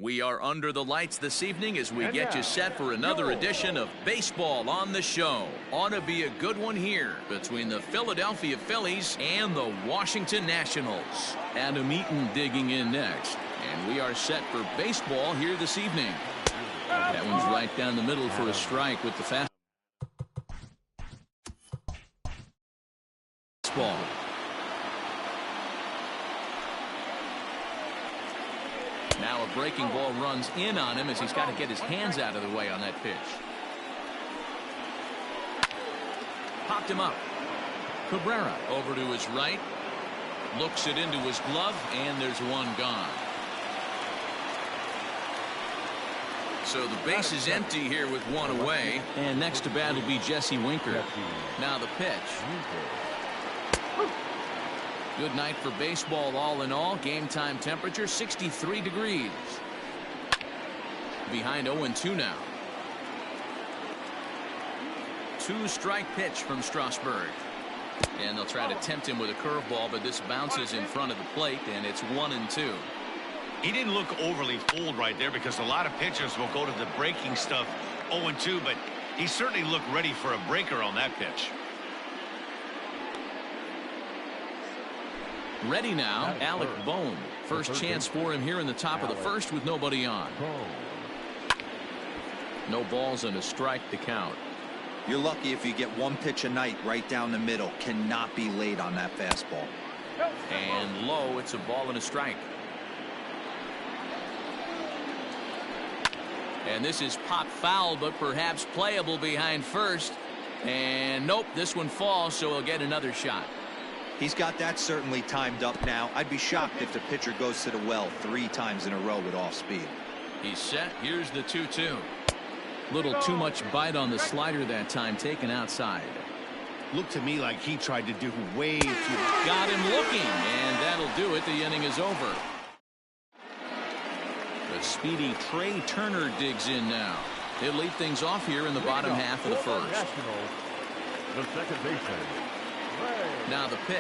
We are under the lights this evening as we get you set for another edition of Baseball on the Show. Ought to be a good one here between the Philadelphia Phillies and the Washington Nationals. Adam Eaton digging in next. And we are set for baseball here this evening. That one's right down the middle for a strike with the fastball. Now a breaking ball runs in on him as he's got to get his hands out of the way on that pitch. Popped him up. Cabrera over to his right. Looks it into his glove, and there's one gone. So the base is empty here with one away. And next to bat will be Jesse Winker. Now the pitch. Good night for baseball all in all. Game time temperature 63 degrees. Behind 0-2 now. 2-strike pitch from Strasburg. And they'll try to tempt him with a curveball, but this bounces in front of the plate, and it's 1-2. He didn't look overly fooled right there because a lot of pitchers will go to the breaking stuff 0-2, but he certainly looked ready for a breaker on that pitch. Ready now, Alec Bohm. First chance for him here in the top of the first with nobody on. No balls and a strike to count. You're lucky if you get one pitch a night right down the middle. Cannot be late on that fastball. And low, it's a ball and a strike. And this is pop foul, but perhaps playable behind first. And nope, this one falls, so he'll get another shot. He's got that certainly timed up now. I'd be shocked if the pitcher goes to the well 3 times in a row with off speed. He's set. Here's the 2-2. Little too much bite on the slider that time, taken outside. Looked to me like he tried to do way too much. Got him looking, and that'll do it. The inning is over. The speedy Trey Turner digs in now. He'll lead things off here in the bottom half of the first. The second baseman. Now the pitch.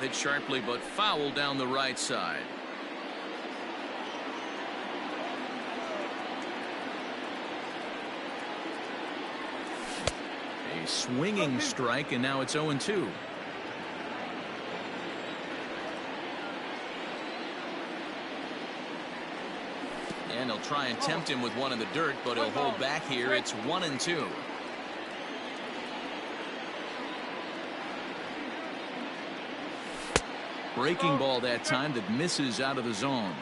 Hit sharply, but foul down the right side. A swinging strike, and now it's 0-2. And he'll try and tempt him with one in the dirt, but he'll hold back here. It's 1-2. Breaking ball that time that misses out of the zone.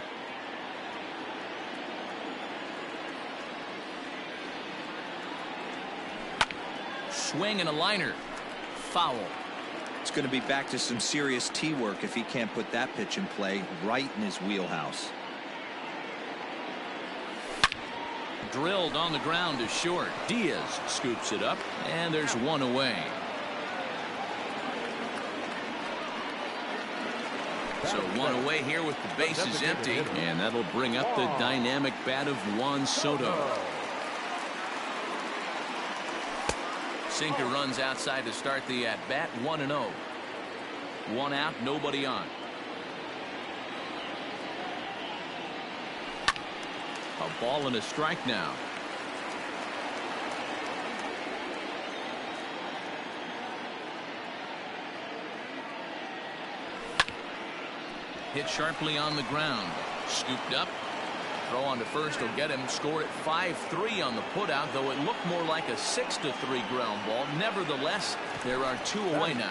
Swing and a liner. Foul. It's going to be back to some serious tee work if he can't put that pitch in play right in his wheelhouse. Drilled on the ground to short. Diaz scoops it up, and there's one away. So one away here with the bases empty, and that'll bring up the dynamic bat of Juan Soto. Sinker runs outside to start the at-bat. 1-0. One out, nobody on. A ball and a strike now. Hit sharply on the ground. Scooped up. Throw on to first will get him. Score at 5-3 on the putout, though it looked more like a 6-3 ground ball. Nevertheless, there are 2 away now.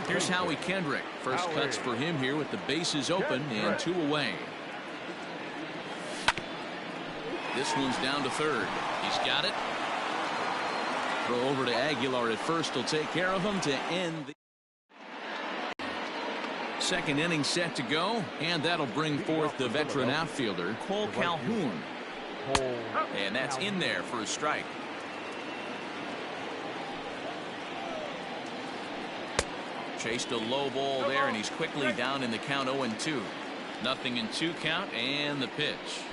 Here's Howie Kendrick. First cuts for him here with the bases open and 2 away. This one's down to third. He's got it. Throw over to Aguilar at first. Will take care of him to end the second inning set to go. And that'll bring forth the veteran outfielder, Cole Calhoun. And that's in there for a strike. Chased a low ball there, and he's quickly down in the count 0-2. Nothing in 2 count, and the pitch.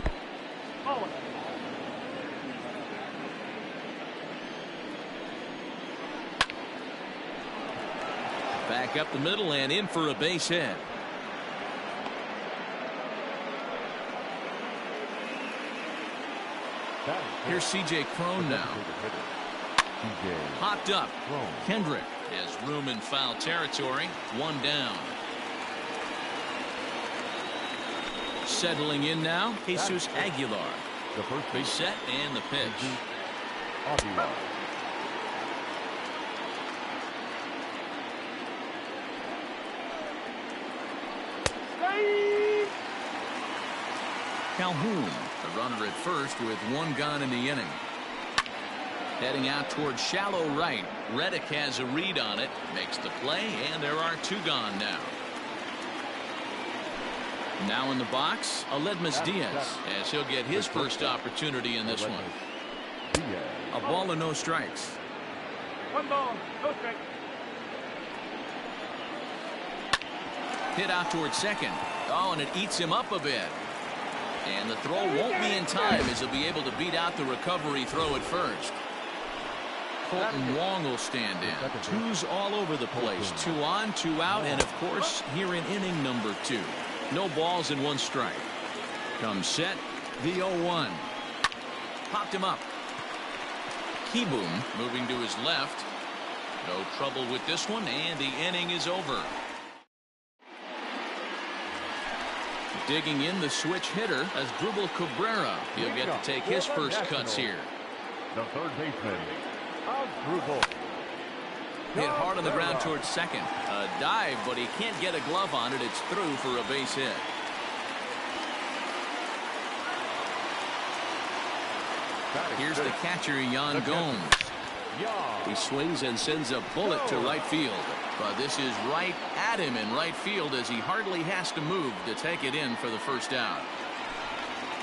Back up the middle and in for a base hit. Here's C.J. Cron now. Popped up. Kendrick has room in foul territory. One down. Settling in now, Jesus Aguilar. Base set and the pitch. Calhoun, the runner at first with one gone in the inning. Heading out towards shallow right. Reddick has a read on it, makes the play, and there are two gone now. Now in the box, Aledmus Diaz, as he'll get his first opportunity in this one. A ball and no strikes. 1 ball, no strike. Hit out towards second. Oh, and it eats him up a bit. And the throw won't be in time as he'll be able to beat out the recovery throw at first. Colton Wong will stand in. Twos all over the place. 2 on, 2 out, and of course here in inning number 2. No balls and 1 strike. Comes set, the 0-1. Popped him up. Kieboom moving to his left. No trouble with this one, and the inning is over. Digging in the switch hitter as Dribble Cabrera. He'll get to take his first cuts here. The third baseman, Dribble. Hit hard on the ground towards second. A dive, but he can't get a glove on it. It's through for a base hit. Here's the catcher, Yan Gomes. He swings and sends a bullet to right field. But this is right at him in right field as he hardly has to move to take it in for the first out.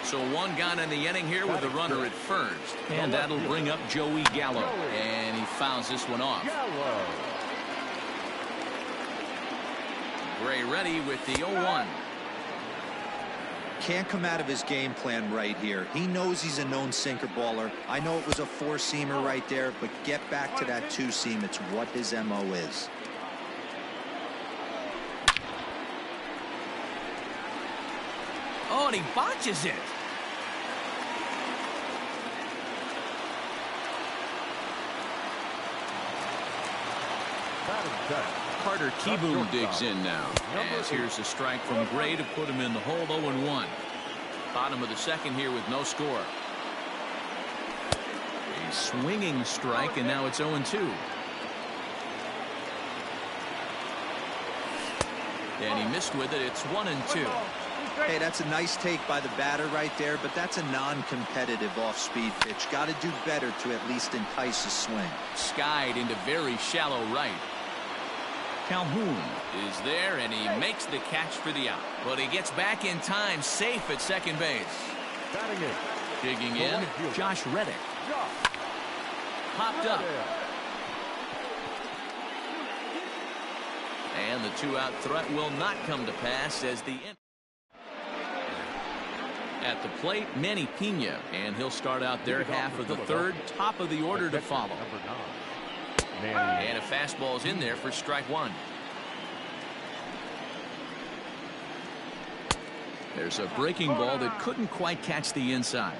So 1 gone in the inning here with the runner at first. And that'll bring up Joey Gallo. And he fouls this one off. Gray ready with the 0-1. Can't come out of his game plan right here. He knows he's a known sinker baller. I know it was a 4-seamer right there, but get back to that 2-seam. It's what his MO is. Oh, and he botches it. Carter Kieboom digs in now. As here's a strike from Gray to put him in the hole. 0-1. Bottom of the second here with no score. A swinging strike, and now it's 0-2. And he missed with it. It's 1-2. Hey, that's a nice take by the batter right there, but that's a non-competitive off-speed pitch. Got to do better to at least entice a swing. Skied into very shallow right. Calhoun is there, and he makes the catch for the out. But he gets back in time, safe at second base. Digging in, Josh Reddick. Popped up. And the 2-out threat will not come to pass as the at the plate, Manny Pena, and he'll start out their half of the third. Top of the order to follow. And a fastball's in there for strike 1. There's a breaking ball that couldn't quite catch the inside.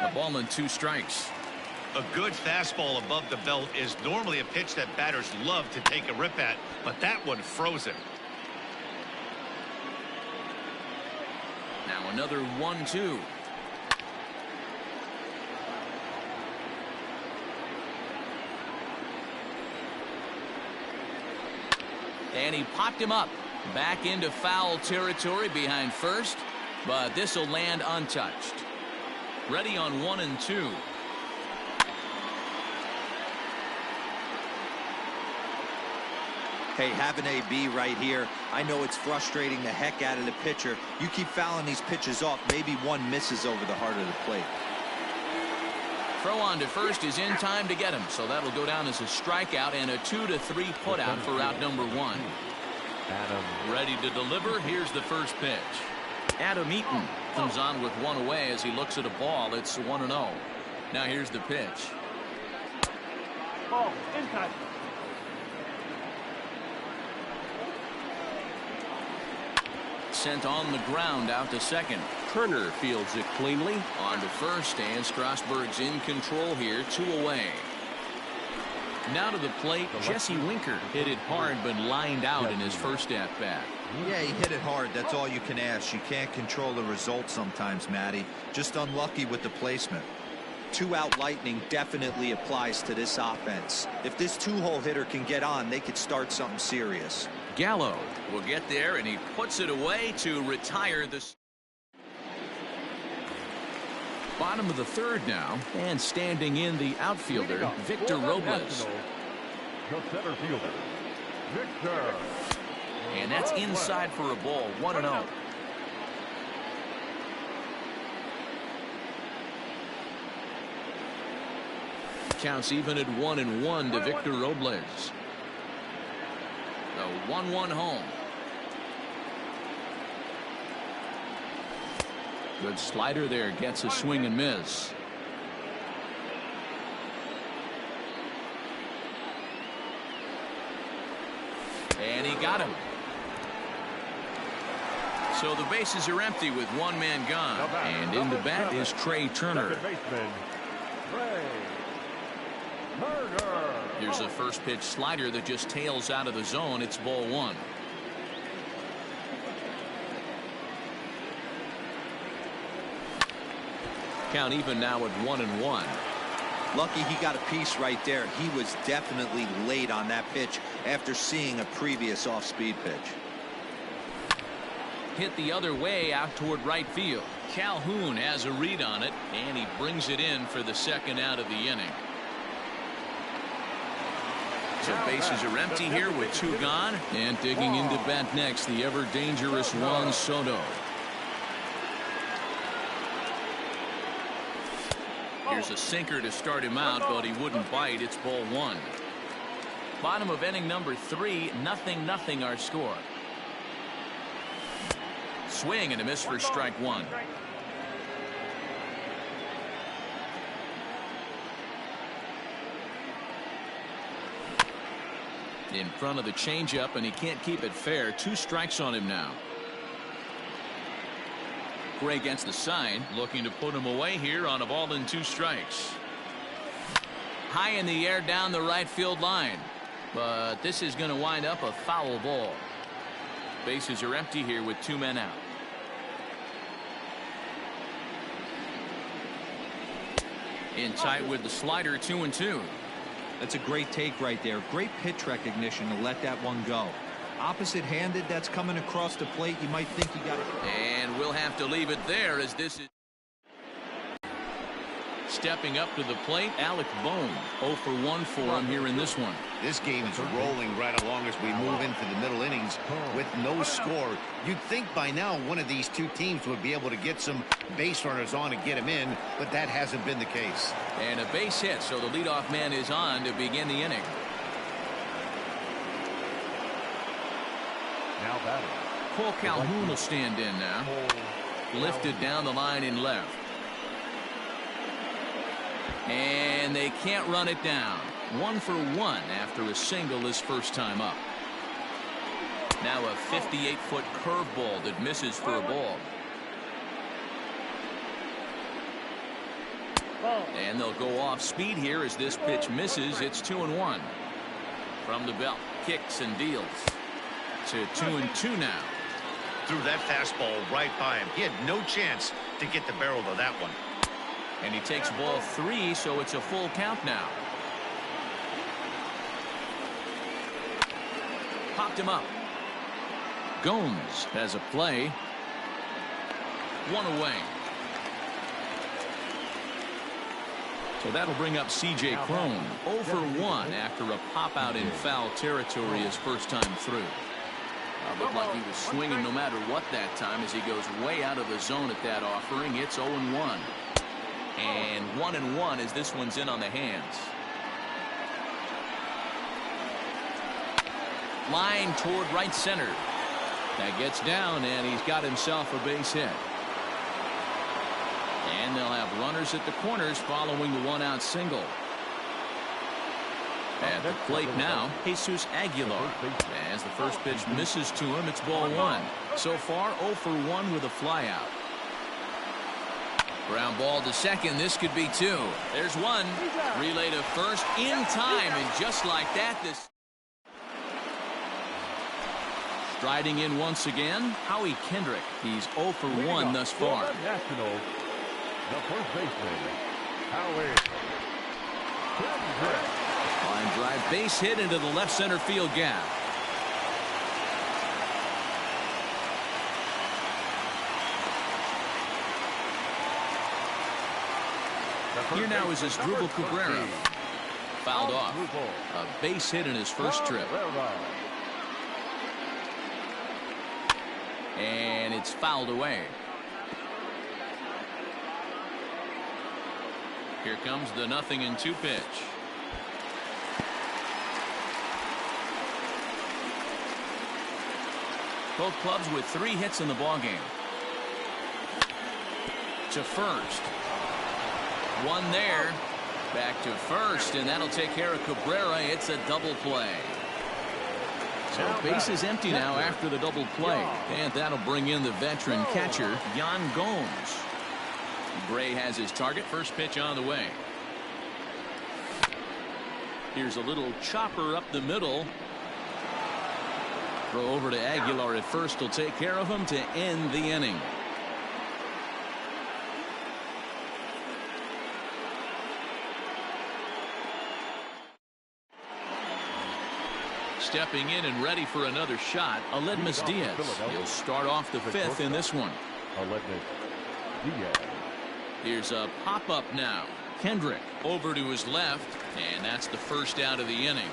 A ball and 2 strikes. A good fastball above the belt is normally a pitch that batters love to take a rip at, but that one froze him. Now another 1-2. And he popped him up. Back into foul territory behind first, but this will land untouched. Ready on 1-2. Hey, have an AB right here. I know it's frustrating the heck out of the pitcher. You keep fouling these pitches off, maybe one misses over the heart of the plate. Throw on to first is in time to get him, so that'll go down as a strikeout and a 2-3 putout for out number 1. Ready to deliver. Here's the first pitch. Adam Eaton comes on with 1 away as he looks at a ball. It's 1-0. Now here's the pitch. Ball, inside. Sent on the ground out to second. Turner fields it cleanly. On to first, and Strasburg's in control here, 2 away. Now to the plate, Jesse Winker hit it hard but lined out in his first at-bat. Yeah, he hit it hard. That's all you can ask. You can't control the result sometimes, Matty. Just unlucky with the placement. 2-out lightning definitely applies to this offense. If this 2-hole hitter can get on, they could start something serious. Gallo will get there, and he puts it away to retire this. Bottom of the third now, and standing in the outfielder, Victor Robles. The center fielder, Victor. And that's inside for a ball, 1-0. Counts even at 1-1 to Victor Robles. The 1-1 home. Good slider there, gets a swing and miss. And he got him. So the bases are empty with 1 man gone. And in the bat is Trey Turner. Here's a first pitch slider that just tails out of the zone. It's ball 1. Count even now at 1-1. Lucky he got a piece right there. He was definitely late on that pitch after seeing a previous off-speed pitch. Hit the other way out toward right field. Calhoun has a read on it, and he brings it in for the second out of the inning. So bases are empty here with 2 gone, and digging into bat next, the ever dangerous Juan Soto. Here's a sinker to start him out, but he wouldn't bite. It's ball 1. Bottom of inning number 3, 0-0 our score. Swing and a miss for strike 1. In front of the changeup, and he can't keep it fair. 2 strikes on him now. Gray against the sign, looking to put him away here on a ball and 2 strikes. High in the air down the right field line, but this is going to wind up a foul ball. Bases are empty here with 2 men out. In tight with the slider, 2-2. That's a great take right there. Great pitch recognition to let that one go. Opposite-handed, that's coming across the plate. You might think you got it. And we'll have to leave it there as this is. Stepping up to the plate, Alec Bohm. 0 for 1 for him here in this one. This game is rolling right along as we move into the middle innings with no score. You'd think by now one of these 2 teams would be able to get some base runners on and get them in, but that hasn't been the case. And a base hit, so the leadoff man is on to begin the inning. Now batting. Cole Calhoun will stand in now. Lifted down the line in left. And they can't run it down. 1 for 1 after a single his first time up. Now a 58-foot curveball that misses for a ball. And they'll go off speed here as this pitch misses. It's 2-1. From the belt, kicks and deals. To 2-2 now. Threw that fastball right by him. He had no chance to get the barrel of that one. And he takes ball 3, so it's a full count now. Popped him up. Gomes has a play. 1 away. So that'll bring up C.J. Cron. 0 for 1 after a pop out in foul territory his first time through. Looked like he was swinging no matter what that time as he goes way out of the zone at that offering. It's 0-1. And 1-1 as this one's in on the hands. Line toward right center. That gets down, and he's got himself a base hit. And they'll have runners at the corners following the 1-out single. At the plate now, Jesus Aguilar. As the first pitch misses to him, it's ball one. So far, 0 for 1 with a flyout. Ground ball to second. This could be 2. There's one. Relay to first in time, and just like that, this. Striding in once again, Howie Kendrick. He's 0 for 1 thus far. Nationals, the first baseman, Howie Kendrick. Line drive base hit into the left center field gap. Here now is Asdrubal Cabrera. Fouled off. A base hit in his first trip. And it's fouled away. Here comes the 0-2 pitch. Both clubs with 3 hits in the ballgame. To first. One there. Back to first, and that'll take care of Cabrera. It's a double play. So base is empty now after the double play. And that'll bring in the veteran catcher, Yan Gomes. Gray has his target. First pitch on the way. Here's a little chopper up the middle. Throw over to Aguilar at first will take care of him to end the inning. Stepping in and ready for another shot, Aledmus Diaz. He'll start off the 5th in this one. Aledmus Diaz. Here's a pop-up now. Kendrick over to his left, and that's the first out of the inning.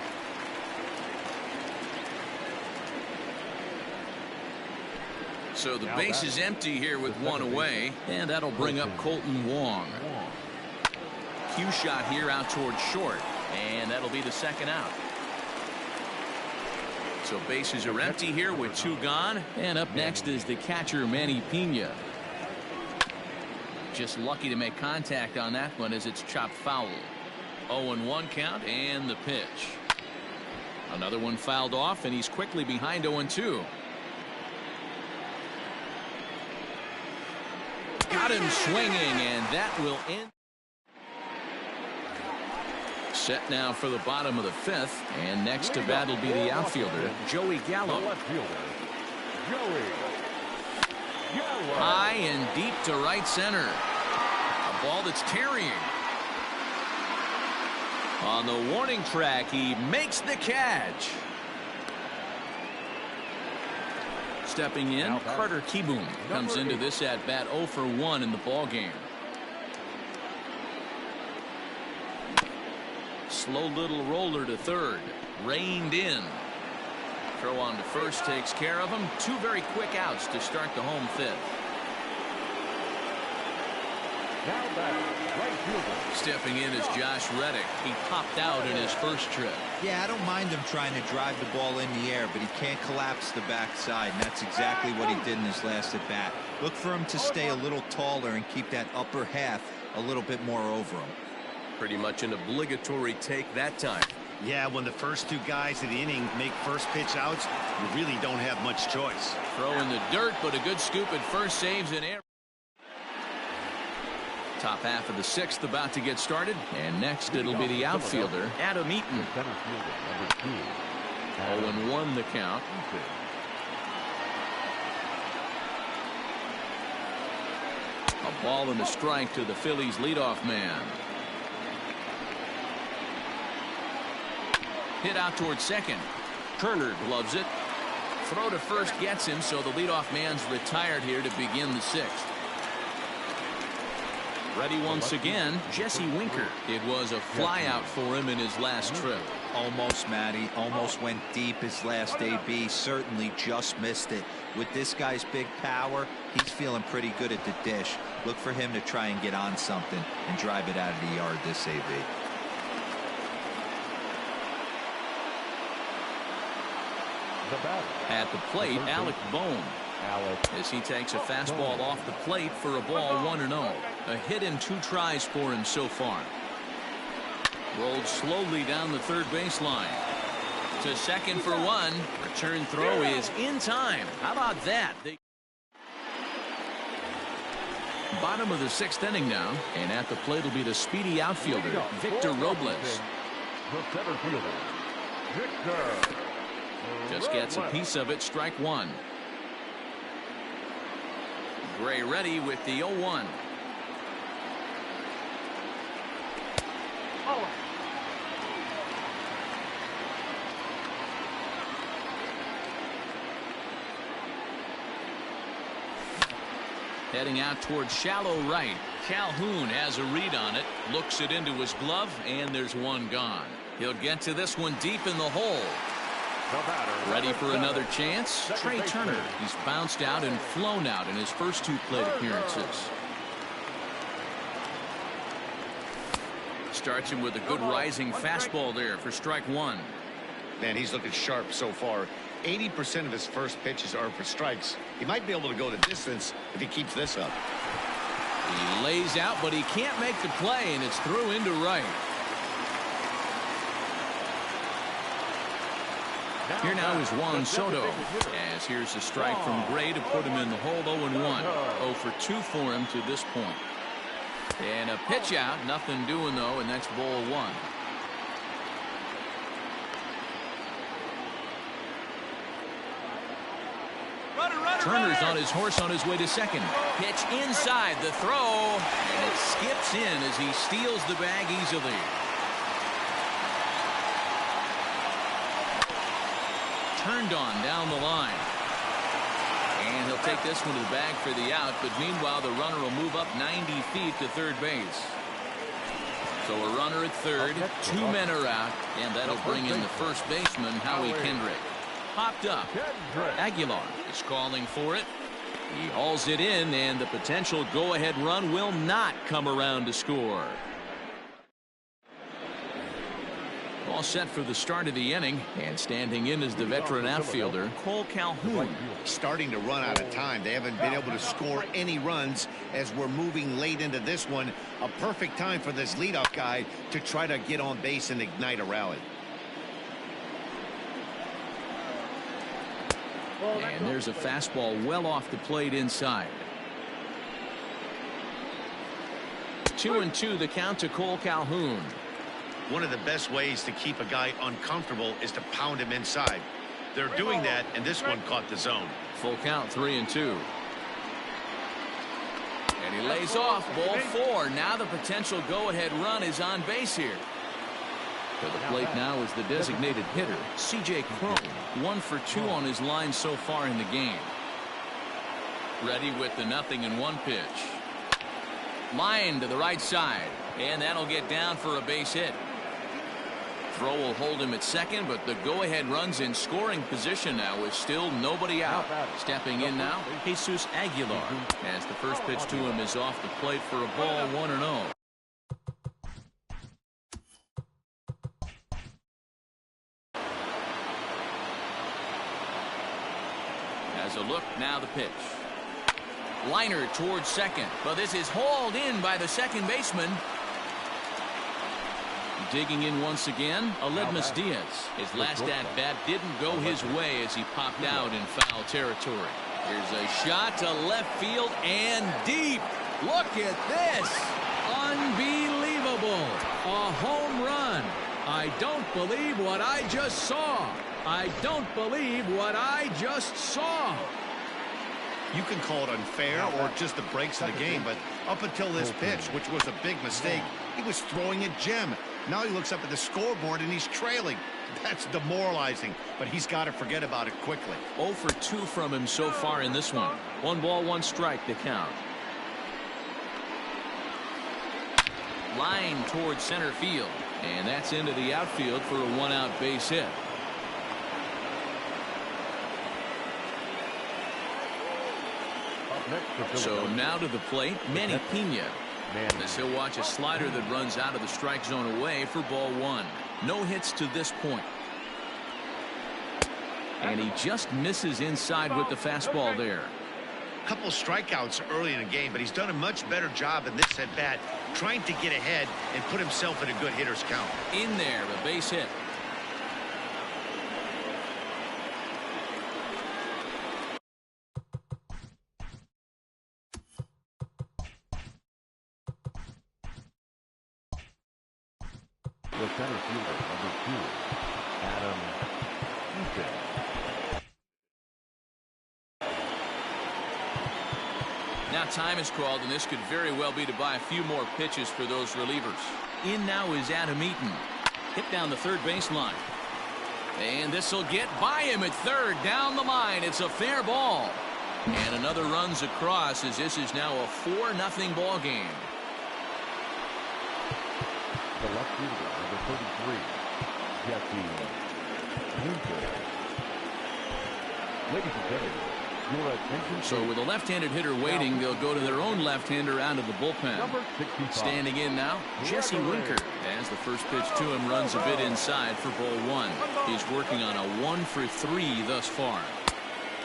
So the base is empty here with 1 away, and that'll bring up Colton Wong. Cue shot here out towards short, and that'll be the second out. So bases are empty here with 2 gone, and up next is the catcher Manny Pena. Just lucky to make contact on that one as it's chopped foul. 0-1 count and the pitch. Another one fouled off, and he's quickly behind 0-2. Got him swinging, and that will end. Set now for the bottom of the 5th, and next to bat will be the outfielder, Joey Gallo. High and deep to right center. A ball that's carrying. On the warning track, he makes the catch. Stepping in, Carter Kieboom comes into this at bat 0 for 1 in the ball game. Slow little roller to third. Reined in. Throw on to first takes care of him. 2 very quick outs to start the home 5th. Now back, right fielder. Stepping in is Josh Reddick. He popped out in his first trip. Yeah, I don't mind him trying to drive the ball in the air, but he can't collapse the backside, and that's exactly what he did in his last at bat. Look for him to stay a little taller and keep that upper half a little bit more over him. Pretty much an obligatory take that time. Yeah, when the first 2 guys of the inning make first pitch outs, you really don't have much choice. Throw in the dirt, but a good scoop at first saves an error. Top half of the 6th about to get started, and next it'll be the outfielder, Adam Eaton. 0-1 the count. A ball and a strike to the Phillies leadoff man. Hit out towards second. Turner gloves it. Throw to first gets him, so the leadoff man's retired here to begin the 6th. Ready once again, Jesse Winker. It was a flyout for him in his last trip. Almost, Matty. Almost went deep his last AB. Certainly just missed it. With this guy's big power, he's feeling pretty good at the dish. Look for him to try and get on something and drive it out of the yard this AB. At the plate, Alec Bohm. As he takes a fastball off the plate for a ball 1-0. A hit in 2 tries for him so far. Rolled slowly down the third baseline. To second for one. Return throw is in time. How about that? Bottom of the sixth inning now. And at the plate will be the speedy outfielder, Victor Robles. The center fielder, Victor. Just gets a piece of it. Strike one. Gray ready with the 0-1. Heading out towards shallow right. Calhoun has a read on it. Looks it into his glove, and there's one gone. He'll get to this one deep in the hole. Ready for another chance? Trey Turner. He's bounced out and flown out in his first two plate appearances. Starts him with a good rising fastball there for strike one. Man, he's looking sharp so far. 80% of his first pitches are for strikes. He might be able to go the distance if he keeps this up. He lays out, but he can't make the play, and it's through into right. Here now is Juan Soto, as here's a strike from Gray to put him in the hole. 0-1. 0 for 2 for him to this point. And a pitch out, nothing doing though, and that's ball one. Turner's on his horse on his way to second. Pitch inside the throw, and it skips in as he steals the bag easily. Turned on down the line. And he'll take this one to the bag for the out, but meanwhile the runner will move up 90 feet to third base. So a runner at third, 2 men are out, and that'll bring in the first baseman, Howie Kendrick. Popped up. Aguilar is calling for it. He hauls it in, and the potential go-ahead run will not come around to score. All set for the start of the inning, and standing in is the veteran outfielder, Cole Calhoun. Starting to run out of time. They haven't been able to score any runs as we're moving late into this one. A perfect time for this leadoff guy to try to get on base and ignite a rally. And there's a fastball well off the plate inside. 2-2 the count to Cole Calhoun. One of the best ways to keep a guy uncomfortable is to pound him inside. They're doing that, and this one caught the zone. Full count, 3-2. And he lays off, ball 4. Now the potential go-ahead run is on base here. To the plate now is the designated hitter, C.J. Cron. 1 for 2 on his line so far in the game. Ready with the 0-1 pitch. Line to the right side, and that'll get down for a base hit. Throw will hold him at second, but the go-ahead run's in scoring position now with still nobody out. Stepping in now, Jesus Aguilar, as the first pitch to him is off the plate for a ball, 1-0. As a look, now the pitch. Liner towards second, but this is hauled in by the second baseman. Digging in once again, Aledmus Diaz. His last at-bat didn't go his way as he popped out in foul territory. Here's a shot to left field and deep. Look at this. Unbelievable. A home run. I don't believe what I just saw. I don't believe what I just saw. You can call it unfair or just the breaks of the game, but up until this pitch, which was a big mistake, he was throwing at Jim. Now he looks up at the scoreboard and he's trailing. That's demoralizing, but he's got to forget about it quickly. 0 for 2 from him so far in this one. 1 ball, 1 strike to count. Line towards center field, and that's into the outfield for a 1-out base hit. So now to the plate, Manny Pena. As he'll watch a slider that runs out of the strike zone away for ball 1. No hits to this point. And he just misses inside with the fastball there. Couple strikeouts early in the game, but he's done a much better job in this at bat trying to get ahead and put himself in a good hitter's count. In there, a base hit. The center fielder, number 2, Eaton. Now time is called, and this could very well be to buy a few more pitches for those relievers. In now is Eaton. Hit down the third baseline. And this will get by him at third. Down the line. It's a fair ball. And another runs across as this is now a 4-0 ball game. The left fielder, number 33, Eaton. Ladies and gentlemen, your attention. So with a left-handed hitter waiting, they'll go to their own left-hander out of the bullpen. Standing in now, Jesse Winker. As the first pitch to him runs a bit inside for ball 1. He's working on a 1-for-3 thus far.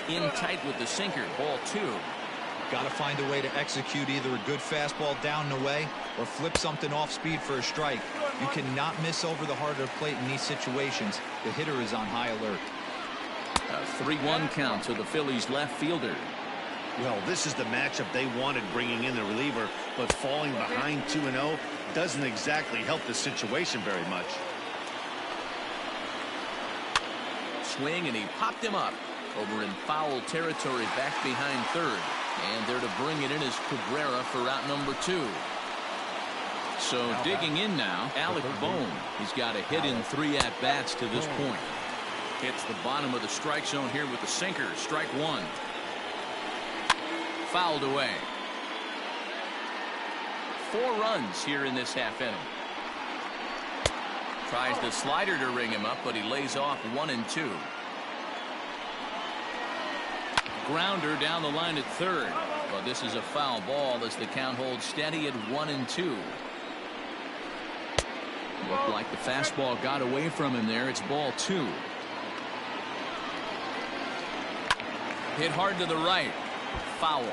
In tight with the sinker, ball 2. Got to find a way to execute either a good fastball down and away or flip something off speed for a strike. You cannot miss over the heart of the plate in these situations. The hitter is on high alert. A 3-1 count to the Phillies left fielder. Well, this is the matchup they wanted, bringing in the reliever, but falling behind 2-0 doesn't exactly help the situation very much. Swing, and he popped him up over in foul territory back behind third. And there to bring it in is Cabrera for out number 2. So digging in now, Alec Bohm. He's got a hit in 3 at-bats to this point. Hits the bottom of the strike zone here with the sinker. Strike 1. Fouled away. 4 runs here in this half inning. Tries the slider to ring him up, but he lays off 1 and 2. Grounder down the line at third. But this is a foul ball as the count holds steady at 1 and 2. Looked like the fastball got away from him there. It's ball 2. Hit hard to the right. Foul.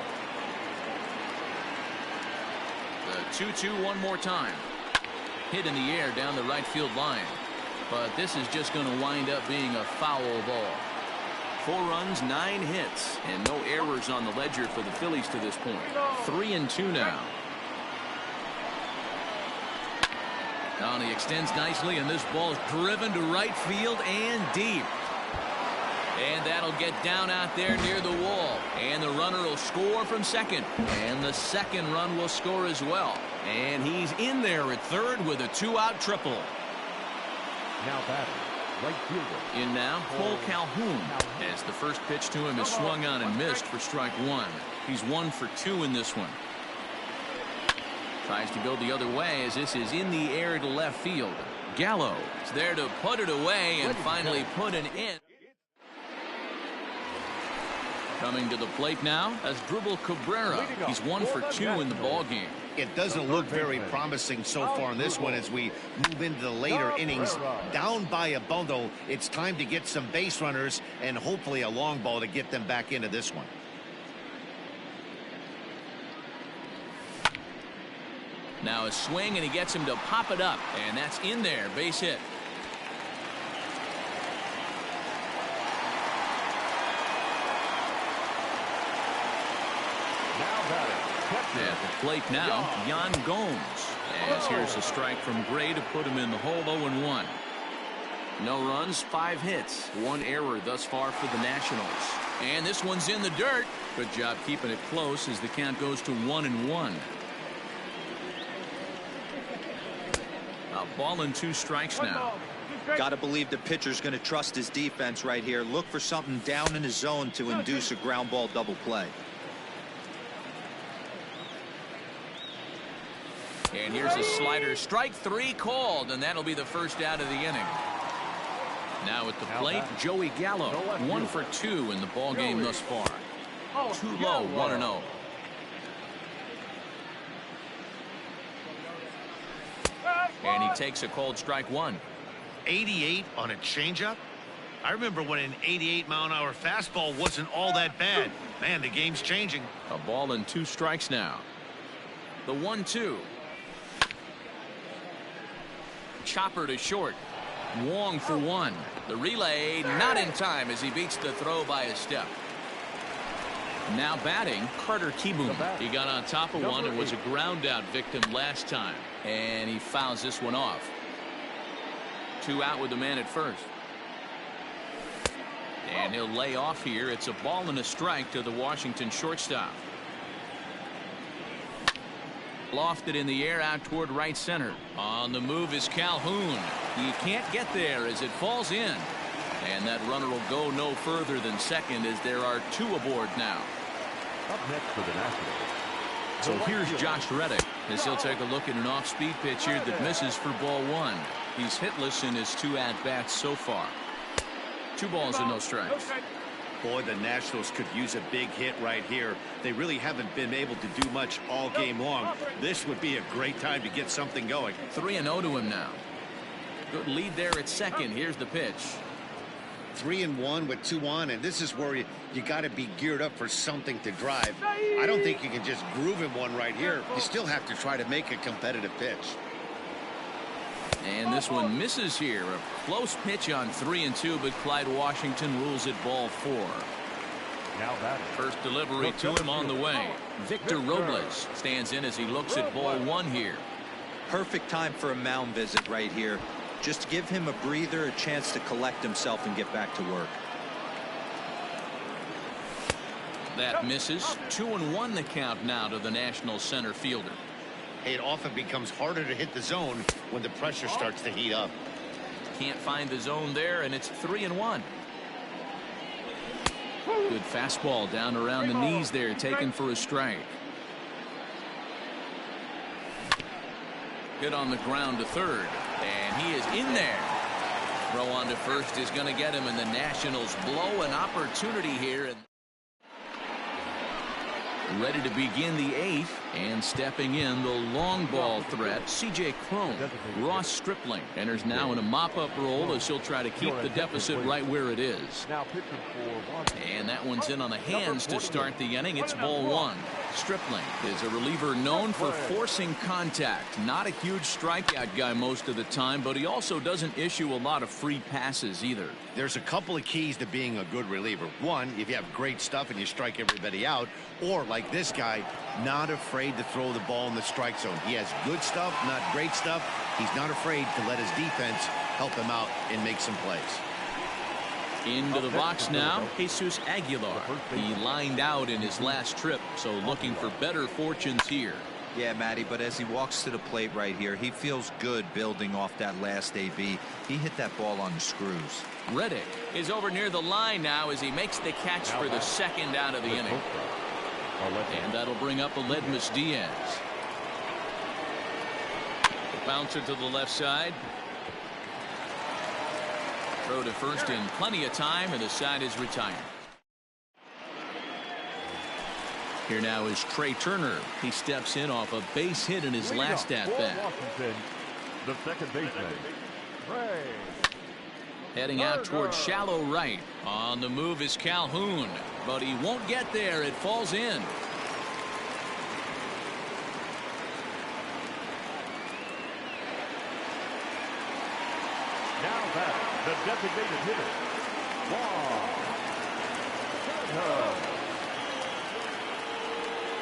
The 2-2 one more time. Hit in the air down the right field line. But this is just going to wind up being a foul ball. 4 runs, 9 hits, and no errors on the ledger for the Phillies to this point. 3 and 2 now. Now he extends nicely, and this ball is driven to right field and deep. And that'll get down out there near the wall. And the runner will score from second. And the second run will score as well. And he's in there at third with a 2-out triple. Now batting, right fielder. In now, Calhoun. As the first pitch to him is swung on and missed for strike 1. He's 1 for 2 in this one. Tries to go the other way as this is in the air to left field. Gallo is there to put it away and finally put an end. Coming to the plate now as Dribble Cabrera. He's 1 for 2 in the ball game. It doesn't look very promising so far in this one as we move into the later innings. Down by a bundle, it's time to get some base runners and hopefully a long ball to get them back into this one. Now a swing, and he gets him to pop it up, and that's in there. Base hit. At the plate now, Yan Gomes. As here's a strike from Gray to put him in the hole. 0-1. No runs, 5 hits, 1 error thus far for the Nationals. And this one's in the dirt. Good job keeping it close as the count goes to 1-1. A ball and 2 strikes now. Got to believe the pitcher's going to trust his defense right here. Look for something down in his zone to induce a ground ball double play. And here's a slider. Strike 3 called, and that'll be the first out of the inning. Now at the plate, Joey Gallo. 1 for 2 in the ball game thus far. Too low, 1-0. And he takes a cold strike 1. 88 on a changeup? I remember when an 88-mile-an-hour fastball wasn't all that bad. Man, the game's changing. A ball and 2 strikes now. The 1-2. Chopper to short. Wong for one. The relay not in time as he beats the throw by a step. Now batting, Carter Kieboom. He got on top of one and was a ground out victim last time. And he fouls this one off. 2 out with the man at first. And he'll lay off here. It's a ball and a strike to the Washington shortstop. Lofted in the air out toward right center. On the move is Calhoun. He can't get there as it falls in. And that runner will go no further than second as there are 2 aboard now. Up next for the Nationals. So here's Josh Reddick as he'll take a look at an off-speed pitch here that misses for ball 1. He's hitless in his 2 at-bats so far. 2 balls and no strikes. Boy, the Nationals could use a big hit right here. They really haven't been able to do much all game long. This would be a great time to get something going. 3-0 to him now. Good lead there at second. Here's the pitch. 3-1 with 2 on, and this is where you got to be geared up for something to drive. I don't think you can just groove him one right here. You still have to try to make a competitive pitch. And this one misses here. A close pitch on 3-2, but Clyde Washington rules it ball 4. Now batting. First delivery to him on the way. Victor Robles stands in as he looks at ball 1 here. Perfect time for a mound visit right here. Just give him a breather, a chance to collect himself and get back to work. That misses. 2-1 the count now to the National center fielder. It often becomes harder to hit the zone when the pressure starts to heat up. Can't find the zone there, and it's 3-1. Good fastball down around the knees there, taken for a strike. Hit on the ground to third, and he is in there. Throw on to first is going to get him, and the Nationals blow an opportunity here. Ready to begin the 8th, and stepping in the long ball threat, C.J. Cron. Ross Stripling enters now in a mop-up role as he'll try to keep the deficit right where it is. And that one's in on the hands to start the inning. It's ball 1. Stripling is a reliever known for forcing contact. Not a huge strikeout guy most of the time, but he also doesn't issue a lot of free passes either. There's a couple of keys to being a good reliever. One, if you have great stuff and you strike everybody out, or like this guy, not afraid to throw the ball in the strike zone. He has good stuff, not great stuff. He's not afraid to let his defense help him out and make some plays. Into the box now, Jesus Aguilar. He lined out in his last trip, so looking for better fortunes here. Yeah, Matty, but as he walks to the plate right here, he feels good building off that last AB. He hit that ball on the screws. Reddick is over near the line now as he makes the catch for the second out of the inning. And that'll bring up Aledmus Diaz. The bouncer to the left side. Throw to first in plenty of time, and the side is retired. Here now is Trey Turner. He steps in off a base hit in his last at-bat. The second baseman, Trey. Heading out towards shallow right. On the move is Calhoun, but he won't get there. It falls in. Now batting, the designated hitter, Wong.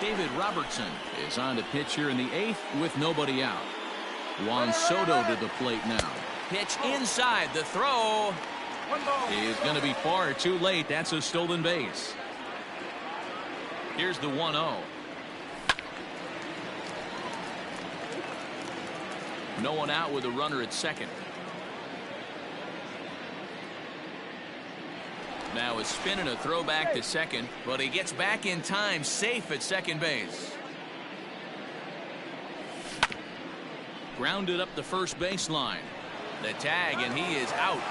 David Robertson is on to pitch here in the 8th with nobody out. Juan Soto to the plate now. Pitch inside. The throw is going to be far too late. That's a stolen base. Here's the 1-0. No one out with a runner at second. Now a spin and a throw back to second, but he gets back in time, safe at second base. Grounded up the first baseline. The tag, and he is out.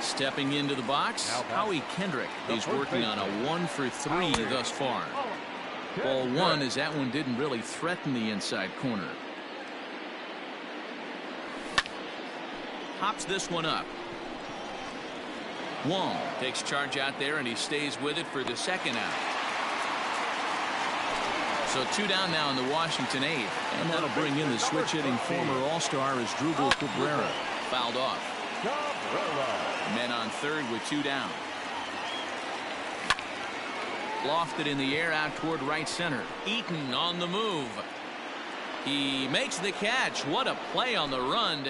Stepping into the box, Howie Kendrick is working on a 1-for-3 thus far. Ball 1 as that one didn't really threaten the inside corner. Hops this one up. Wong takes charge out there, and he stays with it for the second out. So 2 down now in the Washington 8th. And that'll bring in the switch hitting former All-Star as Drupal Cabrera. Fouled off. Men on third with 2 down. Lofted in the air out toward right center. Eaton on the move. He makes the catch. What a play on the run.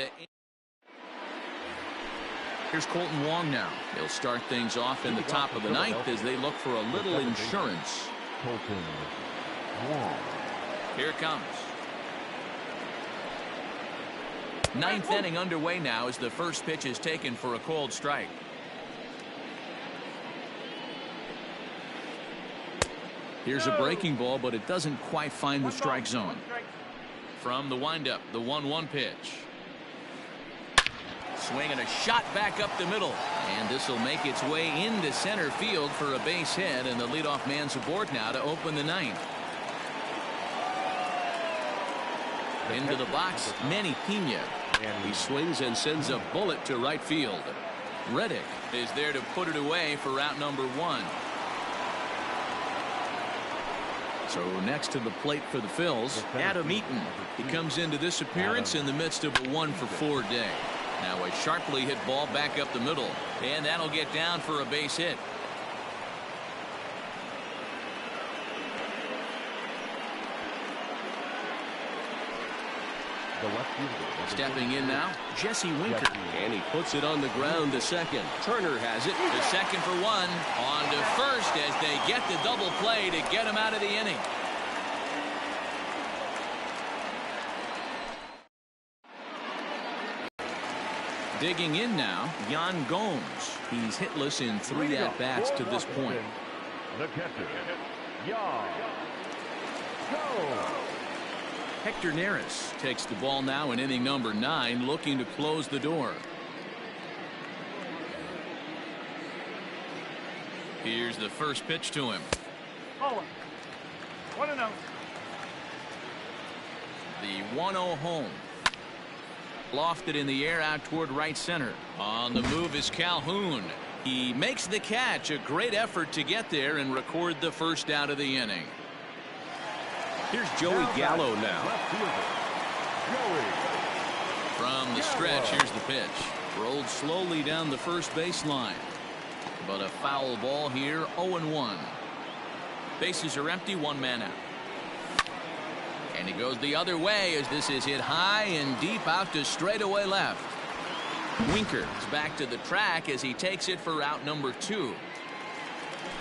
Here's Colton Wong now. He'll start things off in the top of the 9th as they look for a little insurance. Colton Wong. Here it comes. 9th inning underway now as the first pitch is taken for a cold strike. Here's a breaking ball, but it doesn't quite find the strike zone. From the windup, the 1-1 pitch. Swing and a shot back up the middle. And this will make its way into center field for a base hit, and the leadoff man's aboard now to open the 9th. Into the box, Manny Pena. He swings and sends a bullet to right field. Reddick is there to put it away for out number 1. So next to the plate for the Phils, Adam Eaton. He comes into this appearance in the midst of a 1-for-4 day. Now a sharply hit ball back up the middle, and that'll get down for a base hit. Stepping in now, Jesse Winker. And he puts it on the ground to second. Turner has it to second for 1. On to first as they get the double play to get him out of the inning. Digging in now, Yan Gomes. He's hitless in 3 at-bats to this point. The catcher, Yan Gomes. Hector Neris takes the ball now in inning number 9, looking to close the door. Here's the first pitch to him. Oh, 1-0. The 1-0 home. Lofted in the air out toward right center. On the move is Calhoun. He makes the catch. A great effort to get there and record the first out of the inning. Here's Joey Gallo now. From the stretch, here's the pitch. Rolled slowly down the first baseline. But a foul ball here, 0-1. Bases are empty, 1 man out. And he goes the other way as this is hit high and deep out to straightaway left. Winker is back to the track as he takes it for out number 2.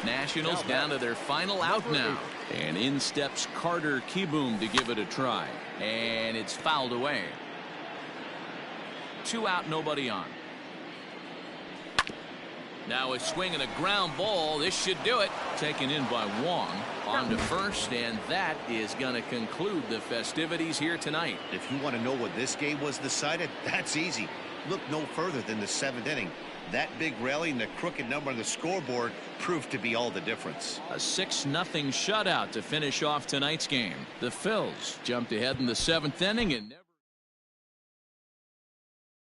Nationals down to their final out now. And in steps Carter Kieboom to give it a try. And it's fouled away. 2 out, nobody on. Now a swing and a ground ball. This should do it. Taken in by Wong. On to first, and that is going to conclude the festivities here tonight. If you want to know what this game was decided, that's easy. Look no further than the 7th inning. That big rally and the crooked number on the scoreboard proved to be all the difference. A 6-0 shutout to finish off tonight's game. The Phils jumped ahead in the 7th inning and never